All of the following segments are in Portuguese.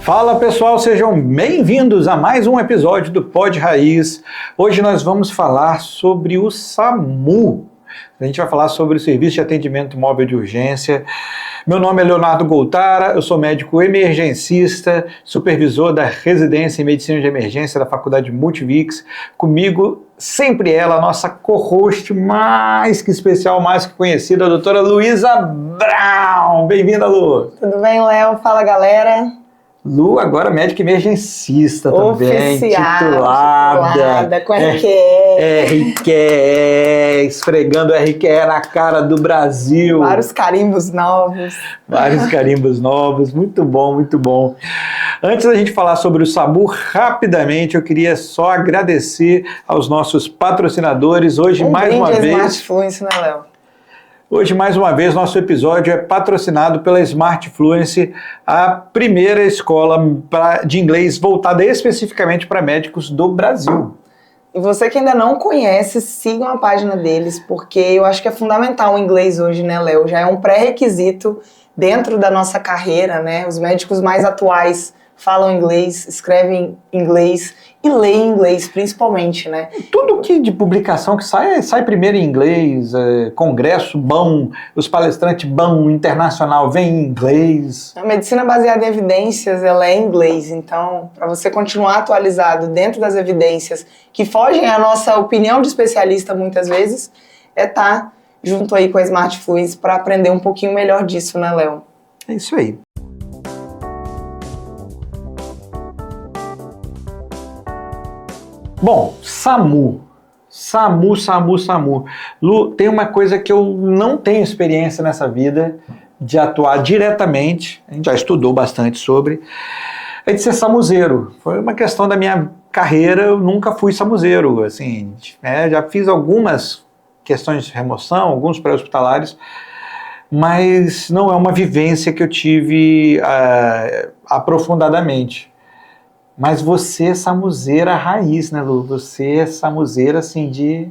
Fala pessoal, sejam bem-vindos a mais um episódio do Pod Raiz. Hoje nós vamos falar sobre o SAMU. A gente vai falar sobre o Serviço de Atendimento Móvel de Urgência. Meu nome é Leonardo Goltara, eu sou médico emergencista, supervisor da residência em Medicina de Emergência da Faculdade Multivix. Comigo, sempre ela, nossa co-host mais que especial, mais que conhecida, a doutora Luísa Brown. Bem-vinda, Lu. Tudo bem, Léo? Fala, galera. Lu, agora médica emergencista também, titulada, com RQE. RQE, esfregando RQE na cara do Brasil. Vários carimbos novos. Vários carimbos novos, muito bom, muito bom. Antes da gente falar sobre o SAMU, rapidamente, eu queria só agradecer aos nossos patrocinadores. Hoje, mais uma vez... Smart Fluency, né, Léo? Hoje, mais uma vez, nosso episódio é patrocinado pela Smart Fluency, a primeira escola de inglês voltada especificamente para médicos do Brasil. E você que ainda não conhece, sigam a página deles, porque eu acho que é fundamental o inglês hoje, né, Léo? Já é um pré-requisito dentro da nossa carreira, né? Os médicos mais atuais falam inglês, escrevem inglês e leem inglês, principalmente, né? Tudo que de publicação que sai primeiro em inglês, congresso bom, os palestrantes bom, internacional vem em inglês. A medicina baseada em evidências, ela é em inglês, então, para você continuar atualizado dentro das evidências que fogem à nossa opinião de especialista muitas vezes, é estar junto aí com a Smart Fluency para aprender um pouquinho melhor disso, né, Léo? É isso aí. Bom, SAMU. Lu, tem uma coisa que eu não tenho experiência nessa vida de atuar diretamente, a gente já estudou bastante sobre, é de ser samuzeiro. Foi uma questão da minha carreira, eu nunca fui samuzeiro, assim, já fiz algumas questões de remoção, alguns pré-hospitalares, mas não é uma vivência que eu tive aprofundadamente. Mas você é samuzeira raiz, né, Lu? Você é samuzeira, assim, de...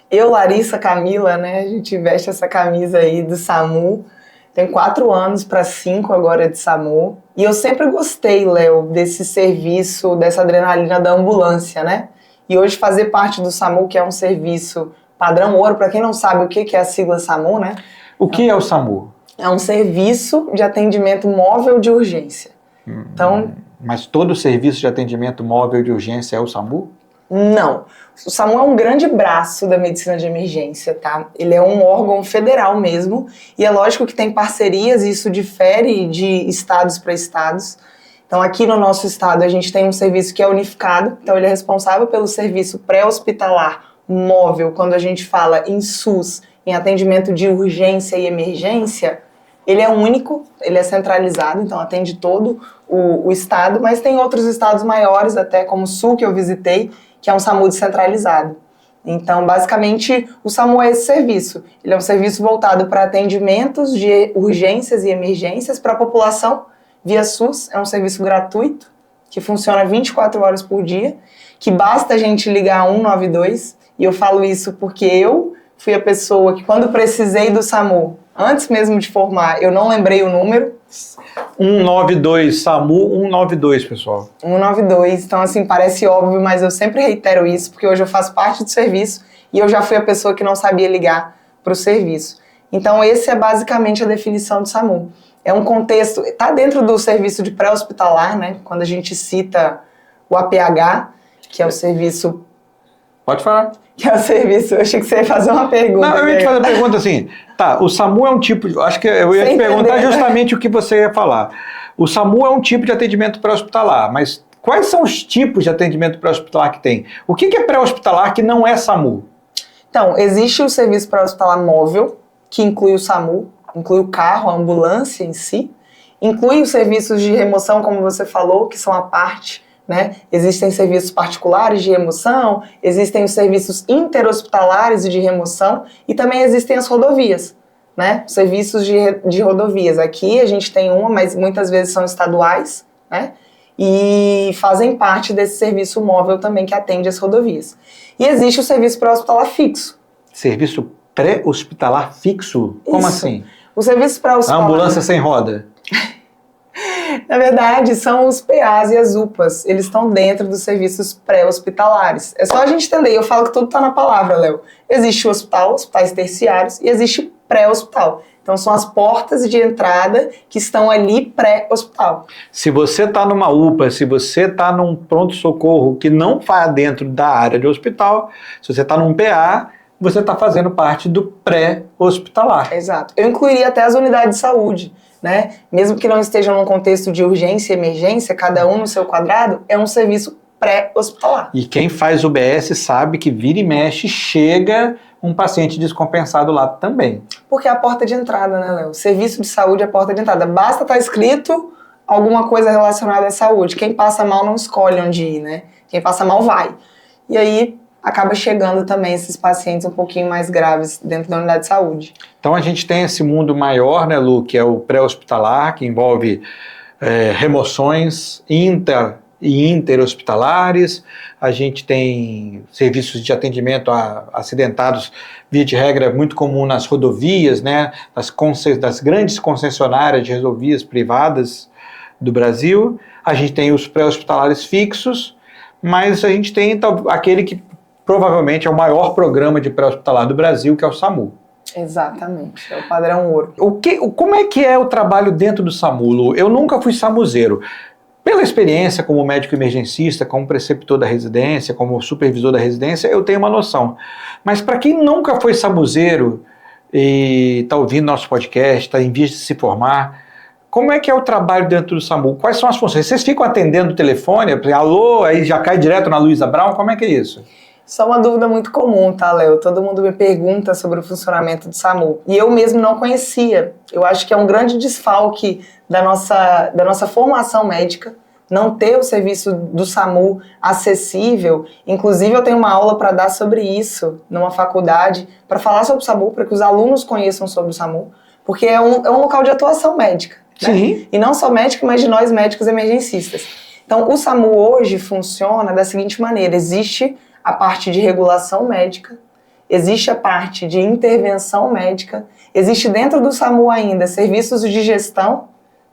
Eu, Larissa, Camila, né, a gente veste essa camisa aí do SAMU. Tenho 4 anos para 5 agora de SAMU. E eu sempre gostei, Léo, desse serviço, dessa adrenalina da ambulância, né? E hoje fazer parte do SAMU, que é um serviço padrão ouro, para quem não sabe o que é a sigla SAMU, né? O que é o SAMU? É um serviço de atendimento móvel de urgência. Então... Mas todo serviço de atendimento móvel de urgência é o SAMU? Não. O SAMU é um grande braço da medicina de emergência, tá? Ele é um órgão federal mesmo, e é lógico que tem parcerias, e isso difere de estados para estados. Então aqui no nosso estado a gente tem um serviço que é unificado, então ele é responsável pelo serviço pré-hospitalar móvel. Quando a gente fala em SUS, em atendimento de urgência e emergência, ele é único, ele é centralizado, então atende todo o estado, mas tem outros estados maiores, até como o Sul, que eu visitei, que é um SAMU descentralizado. Então, basicamente, o SAMU é esse serviço. Ele é um serviço voltado para atendimentos de urgências e emergências para a população via SUS. É um serviço gratuito, que funciona 24 horas por dia, que basta a gente ligar 192, e eu falo isso porque eu fui a pessoa que, quando precisei do SAMU, antes mesmo de formar, eu não lembrei o número. 192, SAMU 192, pessoal. 192, então assim, parece óbvio, mas eu sempre reitero isso, porque hoje eu faço parte do serviço e eu já fui a pessoa que não sabia ligar para o serviço. Então esse é basicamente a definição de SAMU. É um contexto, está dentro do serviço de pré-hospitalar, né? Quando a gente cita o APH, que é o serviço... Pode falar. Que é o serviço, eu achei que você ia fazer uma pergunta. Não, eu ia te fazer a pergunta assim, tá, o SAMU é um tipo, acho que eu ia te perguntar justamente o que você ia falar. O SAMU é um tipo de atendimento pré-hospitalar, mas quais são os tipos de atendimento pré-hospitalar que tem? O que é pré-hospitalar que não é SAMU? Então, existe o serviço pré-hospitalar móvel, que inclui o SAMU, inclui o carro, a ambulância em si, inclui os serviços de remoção, como você falou, que são a parte, né? Existem serviços particulares de remoção, existem os serviços interhospitalares de remoção e também existem as rodovias, né? Serviços de rodovias. Aqui a gente tem uma, mas muitas vezes são estaduais, né? E fazem parte desse serviço móvel também que atende as rodovias. E existe o serviço pré-hospitalar fixo. Serviço pré-hospitalar fixo? Como Isso. assim? O serviço pré-hospitalar... A ambulância sem roda. Na verdade, são os PAs e as UPAs. Eles estão dentro dos serviços pré-hospitalares. É só a gente entender. Eu falo que tudo está na palavra, Léo. Existe o hospital, hospitais terciários, e existe o pré-hospital. Então, são as portas de entrada que estão ali pré-hospital. Se você está numa UPA, se você está num pronto-socorro que não está dentro da área de hospital, se você está num PA, você está fazendo parte do pré-hospitalar. Exato. Eu incluiria até as unidades de saúde, né? Mesmo que não estejam num contexto de urgência e emergência, cada um no seu quadrado, é um serviço pré-hospitalar. E quem faz UBS sabe que vira e mexe, chega um paciente descompensado lá também. Porque é a porta de entrada, né, Léo? Serviço de saúde é a porta de entrada. Basta estar escrito alguma coisa relacionada à saúde. Quem passa mal não escolhe onde ir, né? Quem passa mal vai. E aí acaba chegando também esses pacientes um pouquinho mais graves dentro da unidade de saúde. Então a gente tem esse mundo maior, né, Lu, que é o pré-hospitalar, que envolve remoções e interhospitalares. A gente tem serviços de atendimento a acidentados, via de regra, é muito comum nas rodovias, né, das grandes concessionárias de rodovias privadas do Brasil. A gente tem os pré-hospitalares fixos, mas a gente tem aquele que provavelmente é o maior programa de pré-hospitalar do Brasil, que é o SAMU. Exatamente, é o padrão ouro. Como é que é o trabalho dentro do SAMU, Lu? Eu nunca fui SAMUzeiro. Pela experiência como médico emergencista, como preceptor da residência, como supervisor da residência, eu tenho uma noção. Mas para quem nunca foi SAMUzeiro e está ouvindo nosso podcast, está em vias de se formar, como é que é o trabalho dentro do SAMU? Quais são as funções? Vocês ficam atendendo o telefone? Alô, aí já cai direto na Luísa Brown? Como é que é isso? Isso é uma dúvida muito comum, tá, Léo? Todo mundo me pergunta sobre o funcionamento do SAMU. E eu mesmo não conhecia. Eu acho que é um grande desfalque da nossa formação médica, não ter o serviço do SAMU acessível. Inclusive, eu tenho uma aula para dar sobre isso numa faculdade, para falar sobre o SAMU, para que os alunos conheçam sobre o SAMU, porque é um local de atuação médica. Sim. Né? E não só médica, mas de nós médicos emergencistas. Então, o SAMU hoje funciona da seguinte maneira: existe a parte de regulação médica, existe a parte de intervenção médica, existe dentro do SAMU ainda serviços de gestão,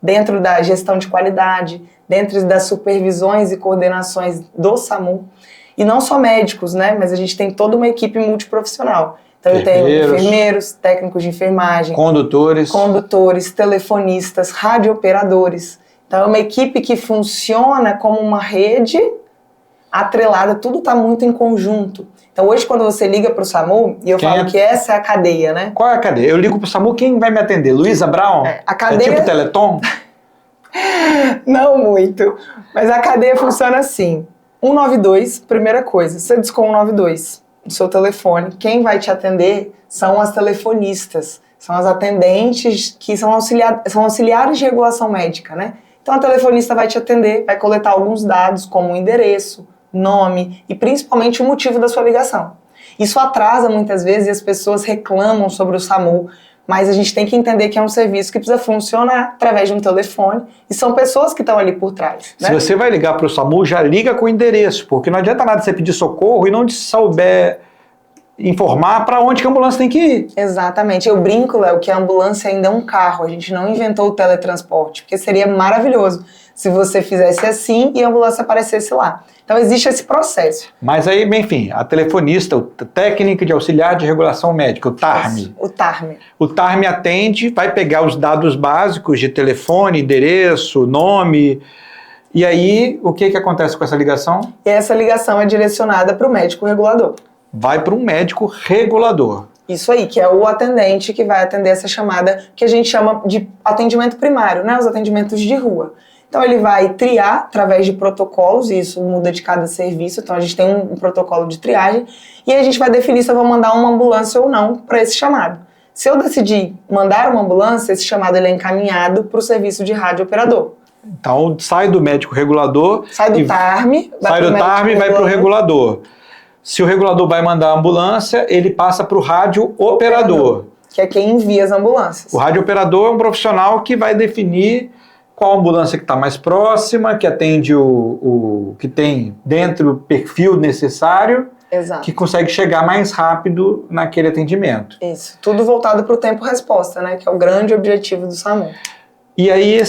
dentro da gestão de qualidade, dentro das supervisões e coordenações do SAMU, e não só médicos, né, mas a gente tem toda uma equipe multiprofissional. Então eu tenho enfermeiros, técnicos de enfermagem, condutores, telefonistas, radiooperadores. Então é uma equipe que funciona como uma rede atrelada, tudo está muito em conjunto. Então hoje quando você liga para o SAMU, e eu falo que essa é a cadeia, né? Qual é a cadeia? Eu ligo para o SAMU, quem vai me atender? Luísa Brown? A cadeia... É tipo Teleton? Não muito, mas a cadeia funciona assim. 192, primeira coisa, você discou 192 no seu telefone, quem vai te atender são as telefonistas, são as atendentes que são auxiliares de regulação médica, né? Então a telefonista vai te atender, vai coletar alguns dados como o endereço, nome e principalmente o motivo da sua ligação. Isso atrasa muitas vezes e as pessoas reclamam sobre o SAMU, mas a gente tem que entender que é um serviço que precisa funcionar através de um telefone e são pessoas que estão ali por trás. Né? Se você vai ligar para o SAMU, já liga com o endereço, porque não adianta nada você pedir socorro e não te souber informar para onde que a ambulância tem que ir. Exatamente. Eu brinco, Léo, que a ambulância ainda é um carro. A gente não inventou o teletransporte, porque seria maravilhoso se você fizesse assim e a ambulância aparecesse lá. Então existe esse processo. Mas aí, enfim, a telefonista, o técnico de auxiliar de regulação médica, o TARM. O TARM. O TARM atende, vai pegar os dados básicos de telefone, endereço, nome. E aí, o que acontece com essa ligação? E essa ligação é direcionada para o médico regulador. Vai para um médico regulador. Isso aí, que é o atendente que vai atender essa chamada que a gente chama de atendimento primário, né? Os atendimentos de rua. Então ele vai triar através de protocolos, e isso muda de cada serviço, então a gente tem um protocolo de triagem, e a gente vai definir se eu vou mandar uma ambulância ou não para esse chamado. Se eu decidir mandar uma ambulância, esse chamado ele é encaminhado para o serviço de radiooperador. Então sai do médico regulador... Sai do TARM, vai para o regulador. Se o regulador vai mandar a ambulância, ele passa para o radiooperador. Que é quem envia as ambulâncias. O radiooperador é um profissional que vai definir qual ambulância que está mais próxima, que atende o que tem dentro do perfil necessário, Exato. Que consegue chegar mais rápido naquele atendimento. Isso, tudo voltado para o tempo-resposta, né? Que é o grande objetivo do SAMU. E aí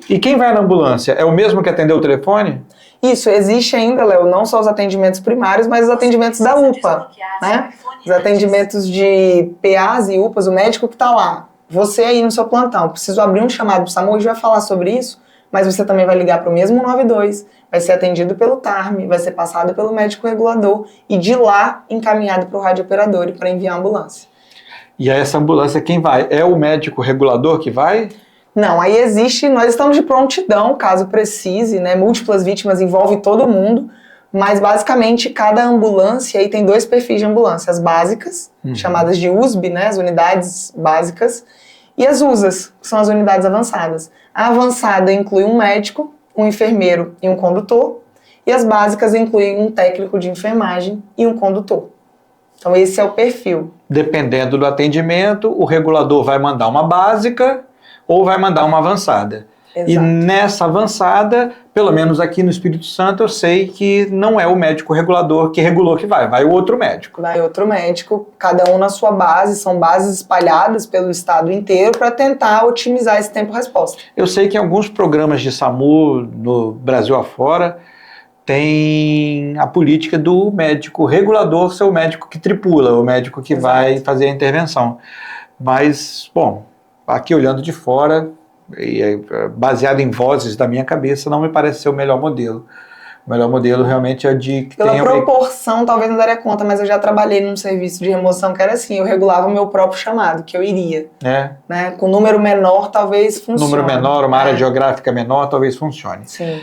E quem vai na ambulância? É o mesmo que atendeu o telefone? Isso, existe ainda, Léo, não só os atendimentos primários, mas os atendimentos da UPA, né? Os atendimentos de PAs e UPAs, o médico que está lá. Você aí no seu plantão, preciso abrir um chamado para o SAMU, a gente vai falar sobre isso, mas você também vai ligar para o mesmo 92, vai ser atendido pelo TARM, vai ser passado pelo médico regulador e de lá encaminhado para o radiooperador e para enviar a ambulância. E aí essa ambulância quem vai? É o médico regulador que vai? Não, aí existe, nós estamos de prontidão, caso precise, né? Múltiplas vítimas envolve todo mundo, mas basicamente cada ambulância, aí tem 2 perfis de ambulância, as básicas, chamadas de USB, né? As unidades básicas, e as USAs, que são as unidades avançadas. A avançada inclui um médico, um enfermeiro e um condutor, e as básicas incluem um técnico de enfermagem e um condutor. Então esse é o perfil. Dependendo do atendimento, o regulador vai mandar uma básica ou vai mandar uma avançada. Exato. E nessa avançada, pelo menos aqui no Espírito Santo, eu sei que não é o médico regulador que regulou que vai o outro médico. Vai outro médico, cada um na sua base, são bases espalhadas pelo estado inteiro para tentar otimizar esse tempo-resposta. Eu sei que em alguns programas de SAMU no Brasil afora, tem a política do médico regulador ser o médico que tripula, o médico que vai fazer a intervenção. Mas, bom, aqui olhando de fora, baseado em vozes da minha cabeça, não me parece ser o melhor modelo. O melhor modelo realmente é de que pela proporção, talvez não daria conta, mas eu já trabalhei num serviço de remoção que era assim, eu regulava o meu próprio chamado, que eu iria. Né? Com número menor, talvez funcione. Número menor, uma área geográfica menor, talvez funcione. Sim.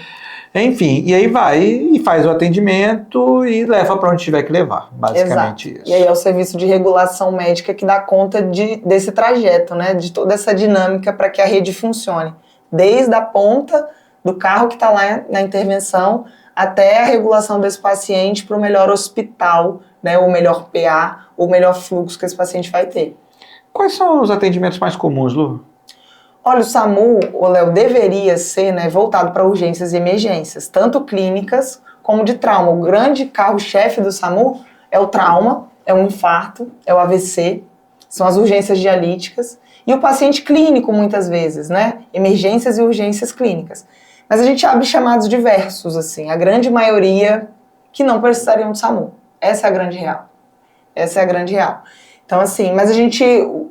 Enfim, e aí vai e faz o atendimento e leva para onde tiver que levar, basicamente. Exato. Isso. E aí é o serviço de regulação médica que dá conta desse trajeto, né? De toda essa dinâmica para que a rede funcione. Desde a ponta do carro que está lá na intervenção até a regulação desse paciente para o melhor hospital, né? O melhor PA, o melhor fluxo que esse paciente vai ter. Quais são os atendimentos mais comuns, Lu? Olha, o SAMU, Léo, deveria ser, né, voltado para urgências e emergências, tanto clínicas como de trauma. O grande carro-chefe do SAMU é o trauma, é o infarto, é o AVC, são as urgências dialíticas e o paciente clínico muitas vezes, né, emergências e urgências clínicas. Mas a gente abre chamados diversos, assim, a grande maioria que não precisariam do SAMU. Essa é a grande real. Essa é a grande real. Então, assim, mas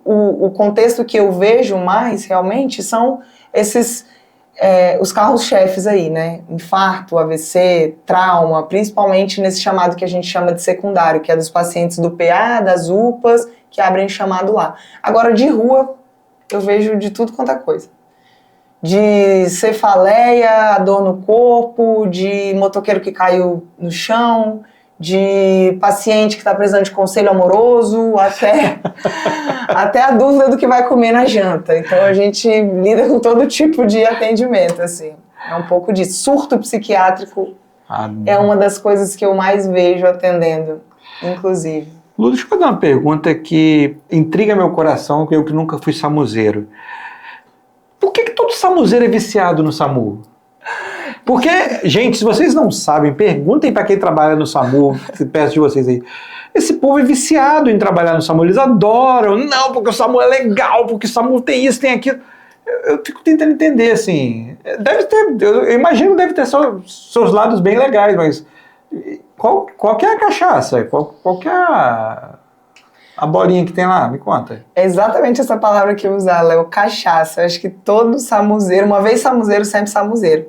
o contexto que eu vejo mais, realmente, são esses, os carros-chefes aí, né? Infarto, AVC, trauma, principalmente nesse chamado que a gente chama de secundário, que é dos pacientes do PA, das UPAs, que abrem chamado lá. Agora, de rua, eu vejo de tudo quanto é coisa. De cefaleia, dor no corpo, de motoqueiro que caiu no chão, de paciente que está precisando de conselho amoroso, até a dúvida do que vai comer na janta. Então a gente lida com todo tipo de atendimento, assim. É um pouco disso. Surto psiquiátrico é uma das coisas que eu mais vejo atendendo, inclusive. Lu, deixa eu fazer uma pergunta que intriga meu coração, que eu que nunca fui samuzeiro. Por que todo samuzeiro é viciado no SAMU? Porque, gente, se vocês não sabem, perguntem para quem trabalha no SAMU, peço de vocês aí. Esse povo é viciado em trabalhar no SAMU, eles adoram. Não, porque o SAMU é legal, porque o SAMU tem isso, tem aquilo. Eu fico tentando entender, assim. Deve ter, eu imagino que deve ter seus lados bem legais, mas qual que é a cachaça? Qual que é a bolinha que tem lá? Me conta. É exatamente essa palavra que eu usar, Léo, cachaça. Eu acho que todo samuzeiro, uma vez samuzeiro, sempre samuzeiro.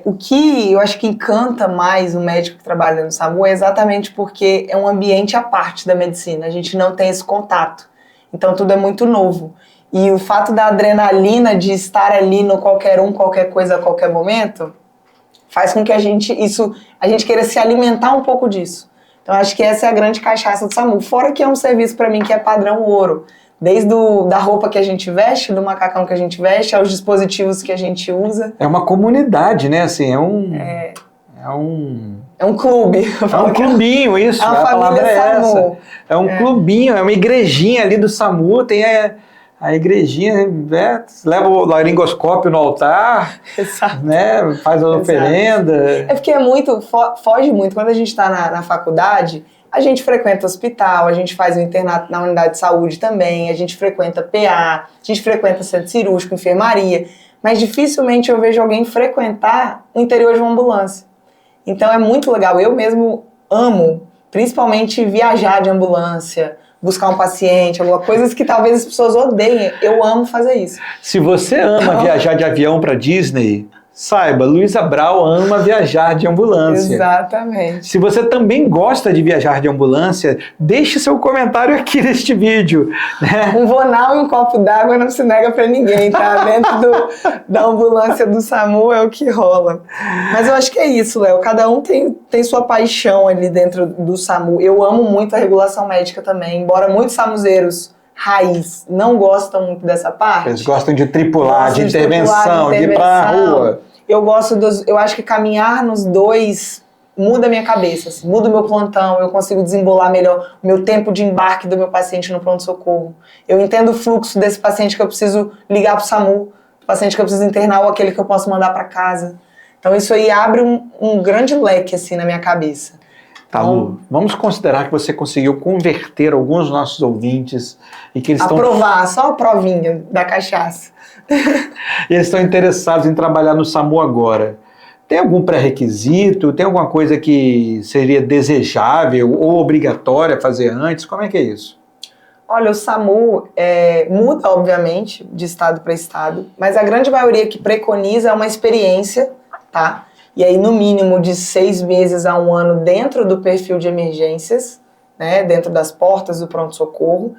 O que eu acho que encanta mais o médico que trabalha no SAMU é exatamente porque é um ambiente à parte da medicina, a gente não tem esse contato, então tudo é muito novo. E o fato da adrenalina de estar ali no qualquer coisa a qualquer momento, faz com que a gente queira se alimentar um pouco disso. Então acho que essa é a grande cachaça do SAMU, fora que é um serviço para mim que é padrão ouro. Desde da roupa que a gente veste, do macacão que a gente veste, aos dispositivos que a gente usa. É uma comunidade, né? Assim, é um clube. É um clubinho, isso. A palavra é SAMU. essa. É um clubinho, é uma igrejinha ali do SAMU, tem a igrejinha, né? Leva o laringoscópio no altar, Exato. Né? Faz a oferenda. É porque foge muito. Quando a gente está na faculdade, A gente frequenta hospital, a gente faz o internato na unidade de saúde também, a gente frequenta PA, a gente frequenta centro cirúrgico, enfermaria, mas dificilmente eu vejo alguém frequentar o interior de uma ambulância. Então é muito legal, eu mesmo amo, principalmente viajar de ambulância, buscar um paciente, alguma coisas que talvez as pessoas odeiem, eu amo fazer isso. Se você ama viajar de avião para Disney, saiba, Luísa Brau ama viajar de ambulância. Exatamente. Se você também gosta de viajar de ambulância, deixe seu comentário aqui neste vídeo. Né? Um vonal e um copo d'água não se nega pra ninguém, tá? Dentro da ambulância do SAMU é o que rola. Mas eu acho que é isso, Léo. Cada um tem sua paixão ali dentro do SAMU. Eu amo muito a regulação médica também, embora muitos samuzeiros raiz não gostam muito dessa parte. Eles gostam de tripular, de intervenção, de ir pra rua. Eu acho que caminhar nos dois muda a minha cabeça, assim, muda o meu plantão, eu consigo desembolar melhor o meu tempo de embarque do meu paciente no pronto-socorro. Eu entendo o fluxo desse paciente que eu preciso ligar pro SAMU, o paciente que eu preciso internar ou aquele que eu posso mandar para casa. Então isso aí abre um grande leque assim na minha cabeça. Tá, Lu, vamos considerar que você conseguiu converter alguns dos nossos ouvintes e que eles estão... Aprovar, só a provinha da cachaça. Eles estão interessados em trabalhar no SAMU agora. Tem algum pré-requisito? Tem alguma coisa que seria desejável ou obrigatória fazer antes? Como é que é isso? Olha, o SAMU muda, obviamente, de estado para estado, mas a grande maioria que preconiza é uma experiência, tá? E aí, no mínimo de 6 meses a 1 ano dentro do perfil de emergências, né? Dentro das portas do pronto-socorro.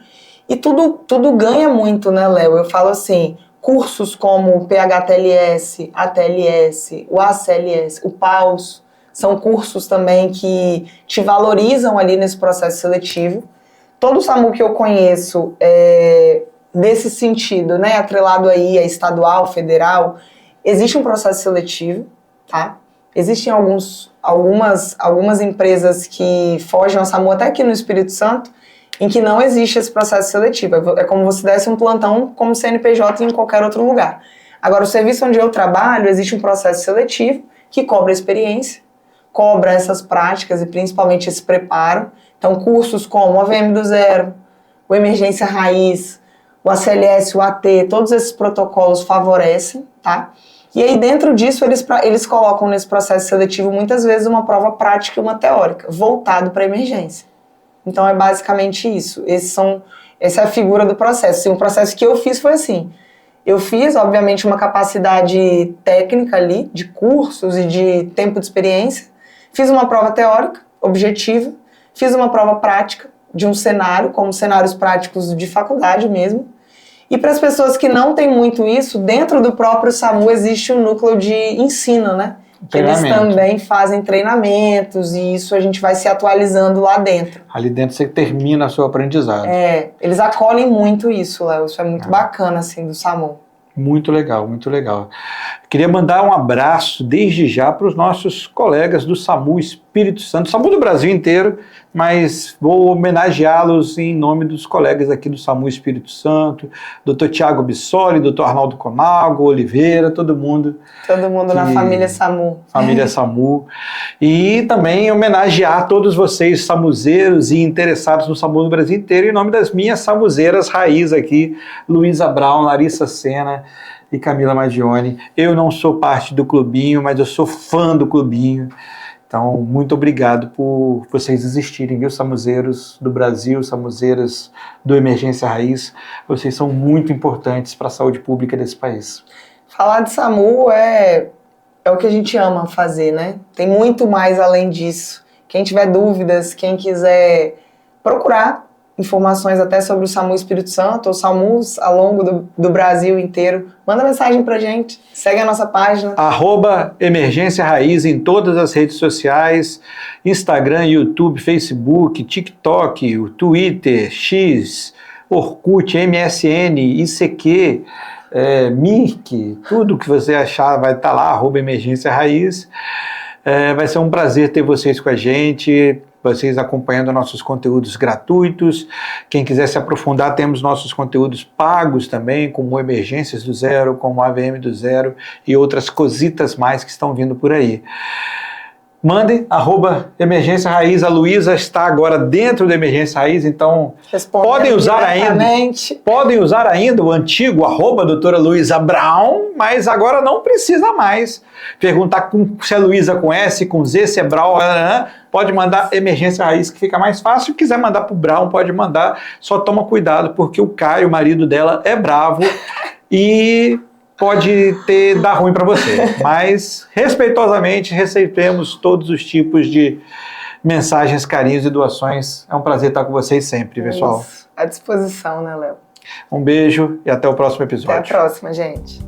E tudo ganha muito, né, Léo? Eu falo assim... Cursos como o PHTLS, ATLS, o ACLS, o PAUS, são cursos também que te valorizam ali nesse processo seletivo. Todo o SAMU que eu conheço, nesse sentido, né, atrelado aí a estadual, federal, existe um processo seletivo, tá? Existem algumas empresas que fogem ao SAMU, até aqui no Espírito Santo, em que não existe esse processo seletivo. É como se desse um plantão como CNPJ em qualquer outro lugar. Agora, o serviço onde eu trabalho, existe um processo seletivo que cobra experiência, cobra essas práticas e principalmente esse preparo. Então, cursos como o AVM do Zero, o Emergência Raiz, o ACLS, o AT, todos esses protocolos favorecem, tá? E aí, dentro disso, eles colocam nesse processo seletivo, muitas vezes, uma prova prática e uma teórica, voltado para a emergência. Então é basicamente isso. Essa é a figura do processo. Assim, o processo que eu fiz foi assim. Eu fiz, obviamente, uma capacidade técnica ali, de cursos e de tempo de experiência. Fiz uma prova teórica, objetiva. Fiz uma prova prática de um cenário, como cenários práticos de faculdade mesmo. E para as pessoas que não têm muito isso, dentro do próprio SAMU existe um núcleo de ensino, né? Eles também fazem treinamentos e isso a gente vai se atualizando lá dentro. Ali dentro você termina a sua aprendizado. Eles acolhem muito isso, Léo. Isso é muito bacana, assim, do SAMU. Muito legal, muito legal. Queria mandar um abraço desde já para os nossos colegas do SAMU Espírito Santo, SAMU do Brasil inteiro, mas vou homenageá-los em nome dos colegas aqui do SAMU Espírito Santo, Dr. Tiago Bissoli, Dr. Arnaldo Conago, Oliveira, todo mundo. Todo mundo na família SAMU. Família SAMU. E também homenagear todos vocês, samuzeiros e interessados no SAMU no Brasil inteiro, em nome das minhas samuzeiras raiz aqui, Luísa Brown, Larissa Sena e Camila Magione. Eu não sou parte do clubinho, mas eu sou fã do clubinho. Então, muito obrigado por vocês existirem, viu, samuzeiros do Brasil, samuzeiras do Emergência Raiz. Vocês são muito importantes para a saúde pública desse país. Falar de SAMU é o que a gente ama fazer, né? Tem muito mais além disso. Quem tiver dúvidas, quem quiser procurar informações até sobre o SAMU Espírito Santo ou SAMUs ao longo do Brasil inteiro, manda mensagem pra gente, segue a nossa página. @Emergência Raiz em todas as redes sociais, Instagram, YouTube, Facebook, TikTok, o Twitter, X, Orkut, MSN, ICQ, Mirk, tudo que você achar vai estar lá, @Emergência Raiz. Vai ser um prazer ter vocês com a gente, vocês acompanhando nossos conteúdos gratuitos. Quem quiser se aprofundar, temos nossos conteúdos pagos também, como Emergências do Zero, como AVM do Zero e outras cositas mais que estão vindo por aí. Mande, @Emergência Raiz. A Luísa está agora dentro da Emergência Raiz, então podem usar ainda o antigo @doutora Luísa Brown, mas agora não precisa mais perguntar se é Luísa com S, com Z, se é Brown, pode mandar Emergência Raiz, que fica mais fácil. Se quiser mandar pro Brown, pode mandar, só toma cuidado, porque o Caio, o marido dela, é bravo e pode dar ruim para você, mas respeitosamente recebemos todos os tipos de mensagens, carinhos e doações. É um prazer estar com vocês sempre, pessoal. Isso. À disposição, né, Léo? Um beijo e até o próximo episódio. Até a próxima, gente.